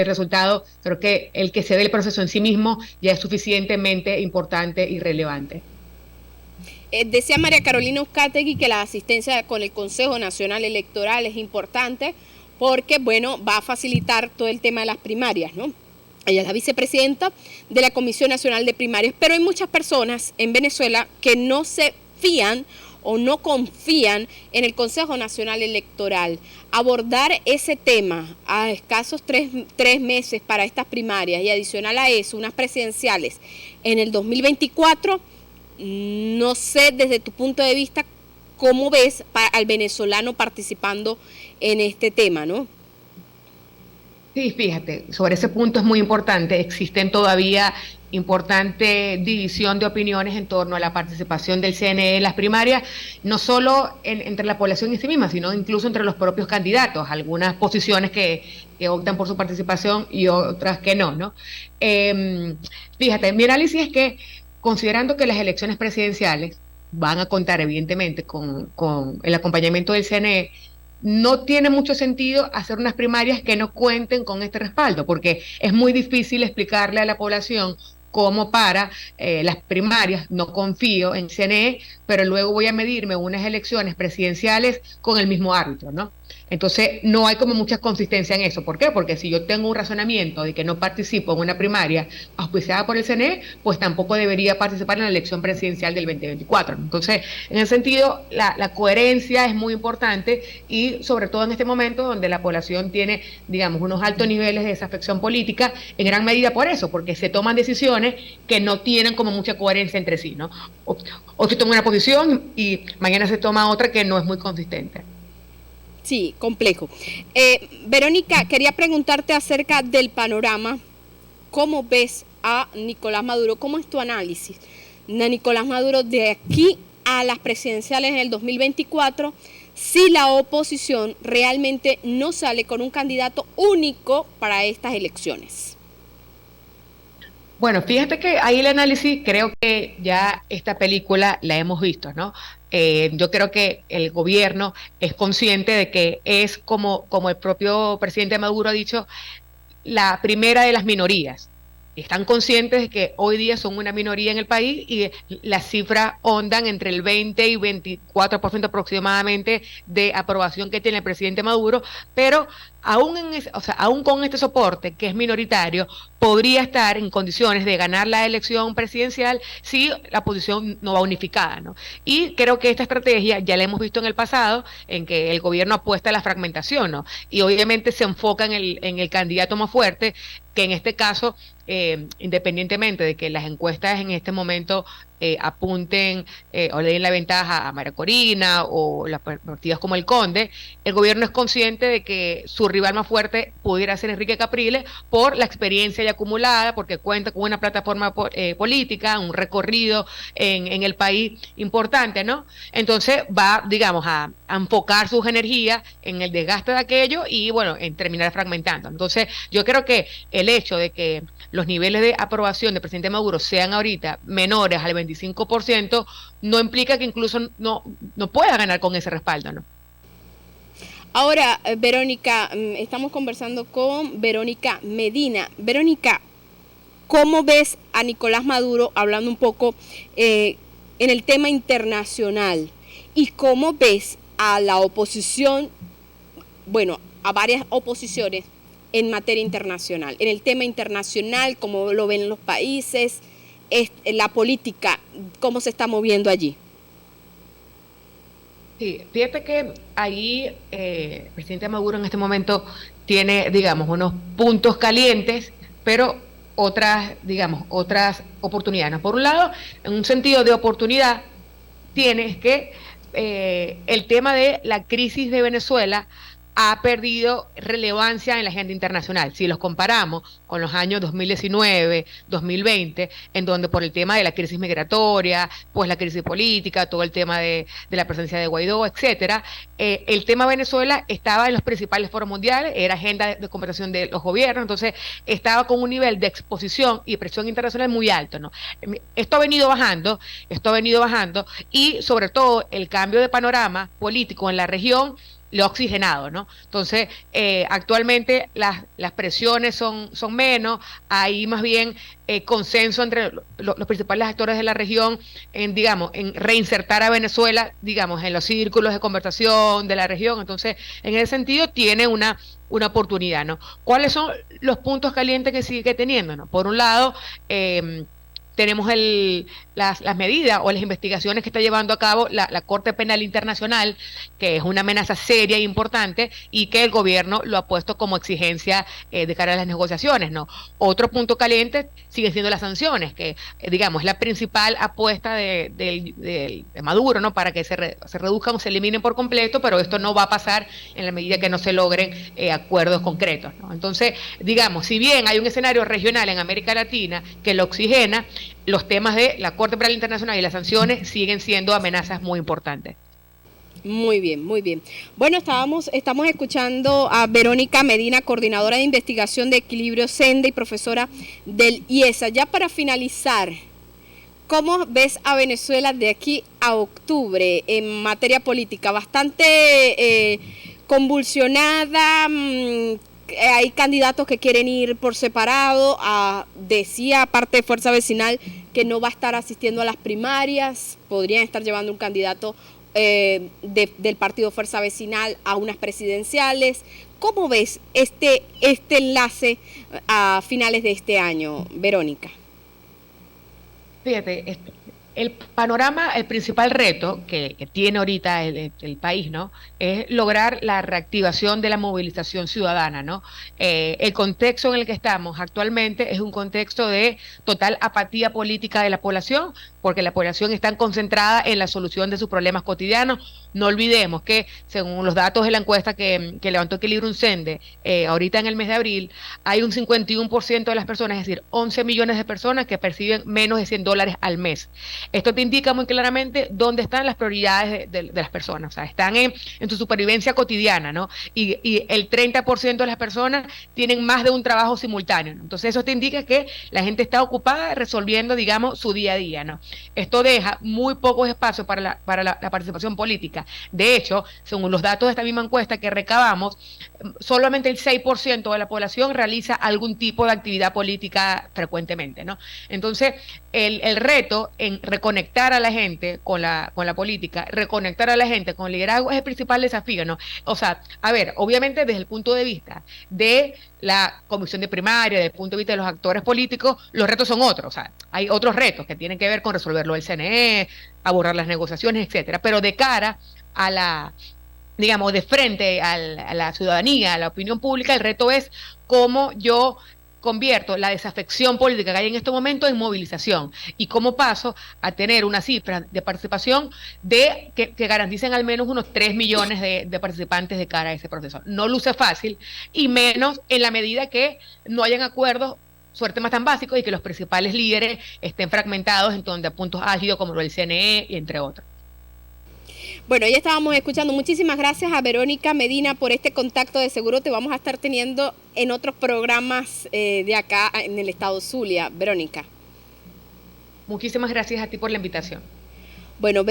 el resultado, creo que el que se dé el proceso en sí mismo ya es suficientemente importante y relevante. Decía María Carolina Uzcategui que la asistencia con el Consejo Nacional Electoral es importante porque, bueno, va a facilitar todo el tema de las primarias, ¿no? Ella es la vicepresidenta de la Comisión Nacional de Primarias, pero hay muchas personas en Venezuela que no se fían o no confían en el Consejo Nacional Electoral. Abordar ese tema a escasos tres meses para estas primarias y adicional a eso, unas presidenciales en el 2024, no sé desde tu punto de vista cómo ves al venezolano participando en este tema, ¿no? Sí, fíjate, sobre ese punto es muy importante. Existen todavía importante división de opiniones en torno a la participación del CNE en las primarias, no solo entre la población en sí misma, sino incluso entre los propios candidatos, algunas posiciones que optan por su participación y otras que no, ¿no? Eh, Fíjate, mi análisis es que considerando que las elecciones presidenciales van a contar evidentemente con el acompañamiento del CNE, no tiene mucho sentido hacer unas primarias que no cuenten con este respaldo, porque es muy difícil explicarle a la población cómo para las primarias no confío en CNE, pero luego voy a medirme unas elecciones presidenciales con el mismo árbitro, ¿no? Entonces, no hay como mucha consistencia en eso. ¿Por qué? Porque si yo tengo un razonamiento de que no participo en una primaria auspiciada por el CNE, pues tampoco debería participar en la elección presidencial del 2024. Entonces, en ese sentido, la coherencia es muy importante y sobre todo en este momento donde la población tiene, digamos, unos altos niveles de desafección política, en gran medida por eso, porque se toman decisiones que no tienen como mucha coherencia entre sí, ¿no? O se toma una posición y mañana se toma otra que no es muy consistente. Sí, complejo. Verónica, quería preguntarte acerca del panorama. ¿Cómo ves a Nicolás Maduro? ¿Cómo es tu análisis de Nicolás Maduro de aquí a las presidenciales en el 2024 si la oposición realmente no sale con un candidato único para estas elecciones? Bueno, fíjate que ahí el análisis, creo que ya esta película la hemos visto, ¿no? Yo creo que el gobierno es consciente de que es como el propio presidente Maduro ha dicho, la primera de las minorías. Están conscientes de que hoy día son una minoría en el país y las cifras ondan entre el 20 y 24% aproximadamente de aprobación que tiene el presidente Maduro, pero o sea, aún con este soporte que es minoritario, podría estar en condiciones de ganar la elección presidencial si la posición no va unificada, ¿no? Y creo que esta estrategia ya la hemos visto en el pasado, en que el gobierno apuesta a la fragmentación, ¿no? Y obviamente se enfoca en el candidato más fuerte, que en este caso, independientemente de que las encuestas en este momento apunten o le den la ventaja a María Corina o las partidas como el Conde, el gobierno es consciente de que su rival más fuerte pudiera ser Enrique Capriles por la experiencia ya acumulada, porque cuenta con una plataforma política, un recorrido en el país importante, ¿no? Entonces va, digamos, a enfocar sus energías en el desgaste de aquello y, bueno, en terminar fragmentando. Entonces, yo creo que el hecho de que los niveles de aprobación del presidente Maduro sean ahorita menores al 25%, no implica que incluso no pueda ganar con ese respaldo, ¿no? Ahora, Verónica, estamos conversando con Verónica Medina. Verónica, ¿cómo ves a Nicolás Maduro hablando un poco en el tema internacional? ¿Y cómo ves a la oposición, bueno, a varias oposiciones en materia internacional? En el tema internacional, ¿cómo lo ven los países? La política, ¿cómo se está moviendo allí? Sí, fíjate que ahí el presidente Maduro en este momento tiene, digamos, unos puntos calientes, pero otras, digamos, otras oportunidades, ¿no? Por un lado, en un sentido de oportunidad, tienes que el tema de la crisis de Venezuela ha perdido relevancia en la agenda internacional. Si los comparamos con los años 2019, 2020, en donde por el tema de la crisis migratoria, pues la crisis política, todo el tema de la presencia de Guaidó, etcétera, el tema Venezuela estaba en los principales foros mundiales, era agenda de conversación de los gobiernos, entonces estaba con un nivel de exposición y presión internacional muy alto, ¿no? Esto ha venido bajando y sobre todo el cambio de panorama político en la región le ha oxigenado, ¿no? Entonces, actualmente las presiones son menos, hay más bien consenso entre los principales actores de la región en, digamos, en reinsertar a Venezuela, digamos, en los círculos de conversación de la región. Entonces, en ese sentido, tiene una oportunidad, ¿no? ¿Cuáles son los puntos calientes que sigue teniendo, ¿no? Por un lado, tenemos las medidas o las investigaciones que está llevando a cabo la Corte Penal Internacional, que es una amenaza seria e importante y que el gobierno lo ha puesto como exigencia de cara a las negociaciones, ¿no? Otro punto caliente sigue siendo las sanciones, que digamos es la principal apuesta de Maduro, ¿no? Para que se reduzcan o se eliminen por completo, pero esto no va a pasar en la medida que no se logren acuerdos concretos, ¿no? Entonces, digamos, si bien hay un escenario regional en América Latina que lo oxigena, los temas de la Corte Penal Internacional y las sanciones siguen siendo amenazas muy importantes. Muy bien, muy bien. Bueno, estamos escuchando a Verónica Medina, coordinadora de investigación de Equilibrio Senda y profesora del IESA. Ya para finalizar, ¿cómo ves a Venezuela de aquí a octubre en materia política? Bastante convulsionada. Hay candidatos que quieren ir por separado. Decía parte de Fuerza Vecinal que no va a estar asistiendo a las primarias. Podrían estar llevando un candidato del partido Fuerza Vecinal a unas presidenciales. ¿Cómo ves este enlace a finales de este año, Verónica? Fíjate, el panorama, el principal reto que tiene ahorita el país, ¿no? Es lograr la reactivación de la movilización ciudadana, ¿no? El contexto en el que estamos actualmente es un contexto de total apatía política de la población, porque la población está concentrada en la solución de sus problemas cotidianos. No olvidemos que, según los datos de la encuesta que levantó Equilibrio Sende, ahorita en el mes de abril, hay un 51% de las personas, es decir, 11 millones de personas que perciben menos de $100 al mes. Esto te indica muy claramente dónde están las prioridades de las personas, o sea, están en su supervivencia cotidiana, ¿no? Y el 30% de las personas tienen más de un trabajo simultáneo, ¿no? Entonces eso te indica que la gente está ocupada resolviendo, digamos, su día a día, ¿no? Esto deja muy pocos espacios para la participación política. De hecho, según los datos de esta misma encuesta que recabamos, solamente el 6% de la población realiza algún tipo de actividad política frecuentemente, ¿no? Entonces, el reto en reconectar a la gente con la política, reconectar a la gente con el liderazgo es el principal desafío, ¿no? O sea, a ver, obviamente desde el punto de vista de la comisión de primaria, desde el punto de vista de los actores políticos, los retos son otros, o sea, hay otros retos que tienen que ver con resolverlo del CNE, abordar las negociaciones, etcétera, pero de cara a digamos, de frente a la ciudadanía, a la opinión pública, el reto es cómo yo convierto la desafección política que hay en este momento en movilización y cómo paso a tener una cifra de participación que garanticen al menos unos 3 millones de participantes de cara a ese proceso. No luce fácil y menos en la medida que no hayan acuerdos sobre temas tan básicos y que los principales líderes estén fragmentados en donde a puntos álgidos como lo del CNE y entre otros. Bueno, ya estábamos escuchando. Muchísimas gracias a Verónica Medina por este contacto. De seguro te vamos a estar teniendo en otros programas de acá en el estado Zulia. Verónica. Muchísimas gracias a ti por la invitación. Bueno,